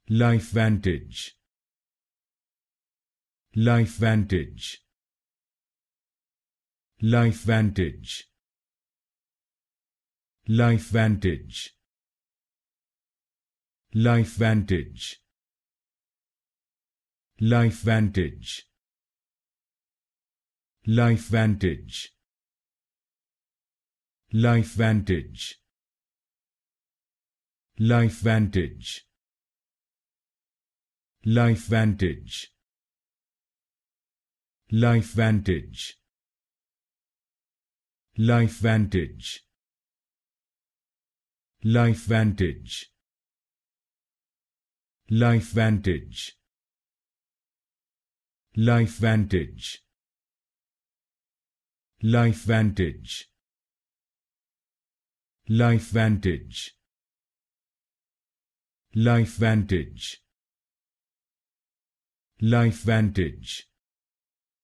LifeVantage, LifeVantage, LifeVantage, LifeVantage, LifeVantage, LifeVantage, LifeVantage, LifeVantage, LifeVantage, LifeVantage, LifeVantage, LifeVantage, LifeVantage, LifeVantage, LifeVantage, LifeVantage, LifeVantage, LifeVantage, LifeVantage,